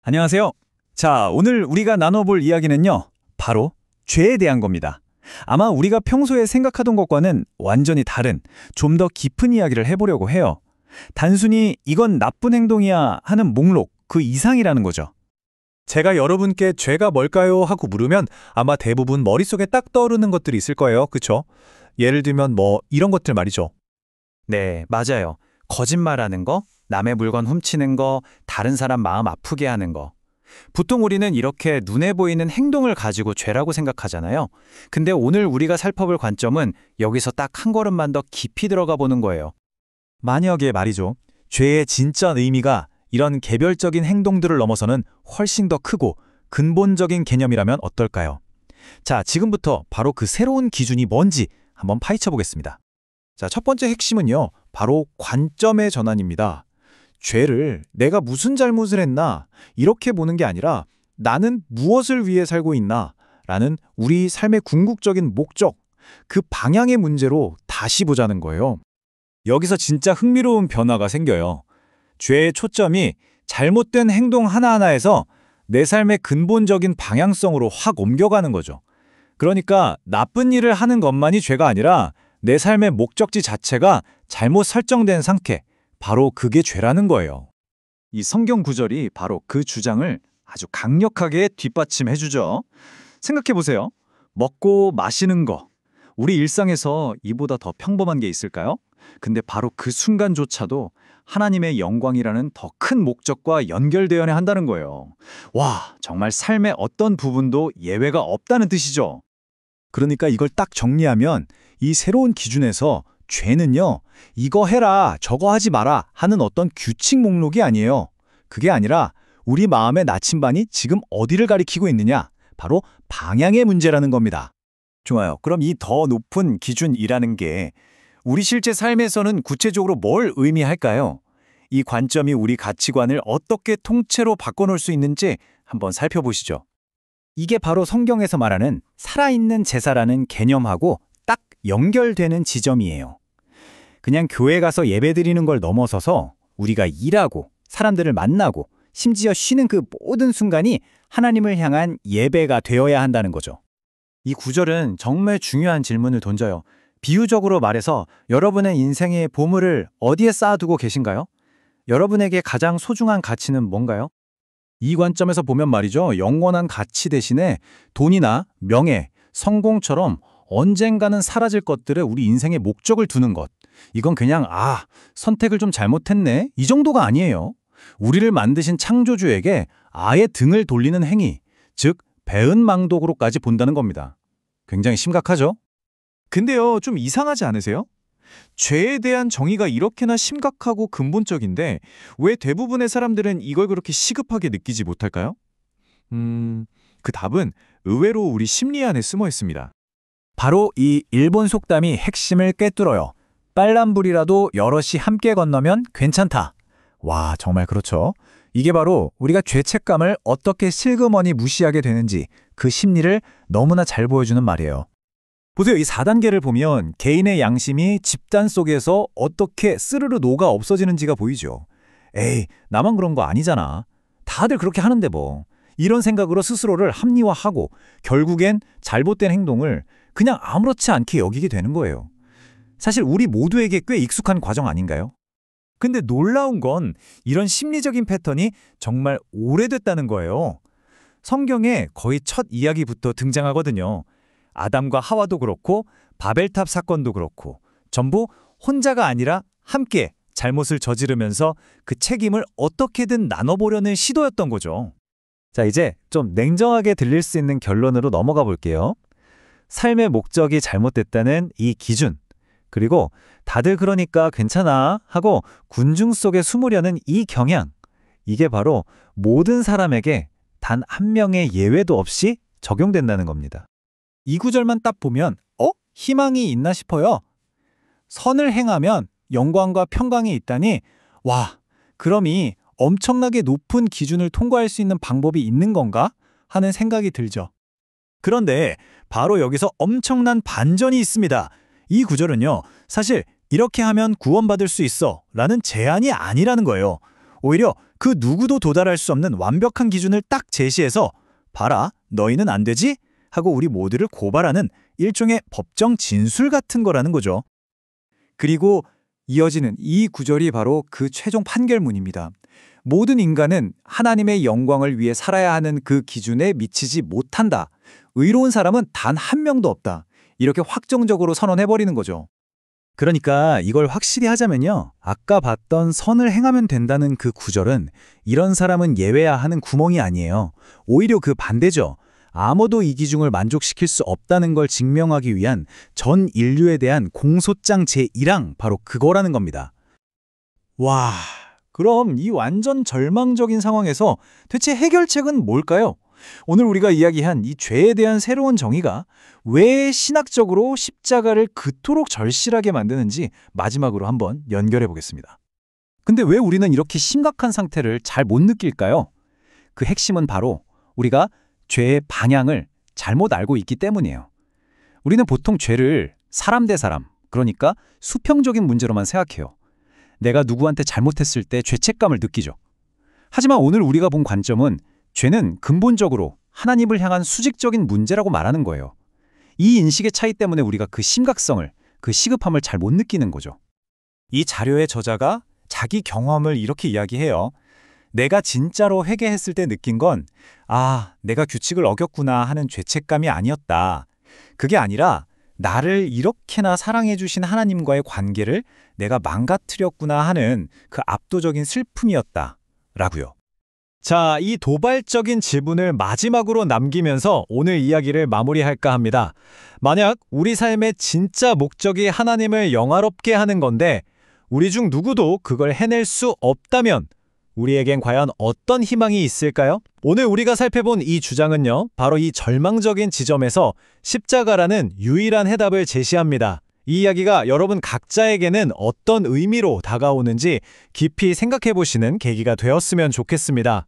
안녕하세요. 자, 오늘 우리가 나눠볼 이야기는요, 바로 죄에 대한 겁니다. 아마 우리가 평소에 생각하던 것과는 완전히 다른, 좀 더 깊은 이야기를 해보려고 해요. 단순히 이건 나쁜 행동이야 하는 목록, 그 이상이라는 거죠. 제가 여러분께 죄가 뭘까요? 하고 물으면 아마 대부분 머릿속에 딱 떠오르는 것들이 있을 거예요. 그쵸? 예를 들면 이런 것들 말이죠. 네, 맞아요. 거짓말하는 거, 남의 물건 훔치는 거, 다른 사람 마음 아프게 하는 거. 보통 우리는 이렇게 눈에 보이는 행동을 가지고 죄라고 생각하잖아요. 근데 오늘 우리가 살펴볼 관점은 여기서 딱 한 걸음만 더 깊이 들어가 보는 거예요. 만약에 말이죠. 죄의 진짜 의미가 이런 개별적인 행동들을 넘어서는 훨씬 더 크고 근본적인 개념이라면 어떨까요? 자, 지금부터 바로 그 새로운 기준이 뭔지 한번 파헤쳐 보겠습니다. 자, 첫 번째 핵심은요, 바로 관점의 전환입니다. 죄를 내가 무슨 잘못을 했나 이렇게 보는 게 아니라 나는 무엇을 위해 살고 있나 라는 우리 삶의 궁극적인 목적, 그 방향의 문제로 다시 보자는 거예요. 여기서 진짜 흥미로운 변화가 생겨요. 죄의 초점이 잘못된 행동 하나하나에서 내 삶의 근본적인 방향성으로 확 옮겨가는 거죠. 그러니까 나쁜 일을 하는 것만이 죄가 아니라 내 삶의 목적지 자체가 잘못 설정된 상태, 바로 그게 죄라는 거예요. 이 성경 구절이 바로 그 주장을 아주 강력하게 뒷받침해주죠. 생각해보세요. 먹고 마시는 거. 우리 일상에서 이보다 더 평범한 게 있을까요? 근데 바로 그 순간조차도 하나님의 영광이라는 더 큰 목적과 연결되어야 한다는 거예요. 와, 정말 삶의 어떤 부분도 예외가 없다는 뜻이죠. 그러니까 이걸 딱 정리하면 이 새로운 기준에서 죄는요, 이거 해라, 저거 하지 마라 하는 어떤 규칙 목록이 아니에요. 그게 아니라 우리 마음의 나침반이 지금 어디를 가리키고 있느냐, 바로 방향의 문제라는 겁니다. 좋아요. 그럼 이 더 높은 기준이라는 게 우리 실제 삶에서는 구체적으로 뭘 의미할까요? 이 관점이 우리 가치관을 어떻게 통째로 바꿔놓을 수 있는지 한번 살펴보시죠. 이게 바로 성경에서 말하는 살아있는 제사라는 개념하고 딱 연결되는 지점이에요. 그냥 교회 가서 예배드리는 걸 넘어서서 우리가 일하고 사람들을 만나고 심지어 쉬는 그 모든 순간이 하나님을 향한 예배가 되어야 한다는 거죠. 이 구절은 정말 중요한 질문을 던져요. 비유적으로 말해서 여러분의 인생의 보물을 어디에 쌓아두고 계신가요? 여러분에게 가장 소중한 가치는 뭔가요? 이 관점에서 보면 말이죠. 영원한 가치 대신에 돈이나 명예, 성공처럼 언젠가는 사라질 것들에 우리 인생의 목적을 두는 것. 이건 그냥 선택을 좀 잘못했네 이 정도가 아니에요. 우리를 만드신 창조주에게 아예 등을 돌리는 행위, 즉 배은망덕으로까지 본다는 겁니다. 굉장히 심각하죠? 근데요, 좀 이상하지 않으세요? 죄에 대한 정의가 이렇게나 심각하고 근본적인데 왜 대부분의 사람들은 이걸 그렇게 시급하게 느끼지 못할까요? 그 답은 의외로 우리 심리 안에 숨어 있습니다. 바로 이 일본 속담이 핵심을 꿰뚫어요. 빨간불이라도 여럿이 함께 건너면 괜찮다. 와, 정말 그렇죠. 이게 바로 우리가 죄책감을 어떻게 슬그머니 무시하게 되는지 그 심리를 너무나 잘 보여주는 말이에요. 보세요. 이 4단계를 보면 개인의 양심이 집단 속에서 어떻게 스르르 녹아 없어지는지가 보이죠. 에이, 나만 그런 거 아니잖아. 다들 그렇게 하는데 뭐. 이런 생각으로 스스로를 합리화하고 결국엔 잘못된 행동을 그냥 아무렇지 않게 여기게 되는 거예요. 사실 우리 모두에게 꽤 익숙한 과정 아닌가요? 근데 놀라운 건 이런 심리적인 패턴이 정말 오래됐다는 거예요. 성경에 거의 첫 이야기부터 등장하거든요. 아담과 하와도 그렇고 바벨탑 사건도 그렇고 전부 혼자가 아니라 함께 잘못을 저지르면서 그 책임을 어떻게든 나눠보려는 시도였던 거죠. 자, 이제 좀 냉정하게 들릴 수 있는 결론으로 넘어가 볼게요. 삶의 목적이 잘못됐다는 이 기준, 그리고 다들 그러니까 괜찮아 하고 군중 속에 숨으려는 이 경향, 이게 바로 모든 사람에게 단 한 명의 예외도 없이 적용된다는 겁니다. 이 구절만 딱 보면 희망이 있나 싶어요. 선을 행하면 영광과 평강이 있다니, 와, 그럼 이 엄청나게 높은 기준을 통과할 수 있는 방법이 있는 건가 하는 생각이 들죠. 그런데 바로 여기서 엄청난 반전이 있습니다. 이 구절은요, 사실 이렇게 하면 구원받을 수 있어 라는 제안이 아니라는 거예요. 오히려 그 누구도 도달할 수 없는 완벽한 기준을 딱 제시해서 봐라, 너희는 안 되지? 하고 우리 모두를 고발하는 일종의 법정 진술 같은 거라는 거죠. 그리고 이어지는 이 구절이 바로 그 최종 판결문입니다. 모든 인간은 하나님의 영광을 위해 살아야 하는 그 기준에 미치지 못한다. 의로운 사람은 단 한 명도 없다. 이렇게 확정적으로 선언해버리는 거죠. 그러니까 이걸 확실히 하자면요. 아까 봤던 선을 행하면 된다는 그 구절은 이런 사람은 예외야 하는 구멍이 아니에요. 오히려 그 반대죠. 아무도 이 기준을 만족시킬 수 없다는 걸 증명하기 위한 전 인류에 대한 공소장 제1항, 바로 그거라는 겁니다. 와, 그럼 이 완전 절망적인 상황에서 대체 해결책은 뭘까요? 오늘 우리가 이야기한 이 죄에 대한 새로운 정의가 왜 신학적으로 십자가를 그토록 절실하게 만드는지 마지막으로 한번 연결해 보겠습니다. 근데 왜 우리는 이렇게 심각한 상태를 잘 못 느낄까요? 그 핵심은 바로 우리가 죄의 방향을 잘못 알고 있기 때문이에요. 우리는 보통 죄를 사람 대 사람, 그러니까 수평적인 문제로만 생각해요. 내가 누구한테 잘못했을 때 죄책감을 느끼죠. 하지만 오늘 우리가 본 관점은 죄는 근본적으로 하나님을 향한 수직적인 문제라고 말하는 거예요. 이 인식의 차이 때문에 우리가 그 심각성을, 그 시급함을 잘 못 느끼는 거죠. 이 자료의 저자가 자기 경험을 이렇게 이야기해요. 내가 진짜로 회개했을 때 느낀 건 내가 규칙을 어겼구나 하는 죄책감이 아니었다. 그게 아니라 나를 이렇게나 사랑해 주신 하나님과의 관계를 내가 망가뜨렸구나 하는 그 압도적인 슬픔이었다. 라고요. 자, 이 도발적인 지분을 마지막으로 남기면서 오늘 이야기를 마무리할까 합니다. 만약 우리 삶의 진짜 목적이 하나님을 영화롭게 하는 건데 우리 중 누구도 그걸 해낼 수 없다면 우리에겐 과연 어떤 희망이 있을까요? 오늘 우리가 살펴본 이 주장은요, 바로 이 절망적인 지점에서 십자가라는 유일한 해답을 제시합니다. 이 이야기가 여러분 각자에게는 어떤 의미로 다가오는지 깊이 생각해 보시는 계기가 되었으면 좋겠습니다.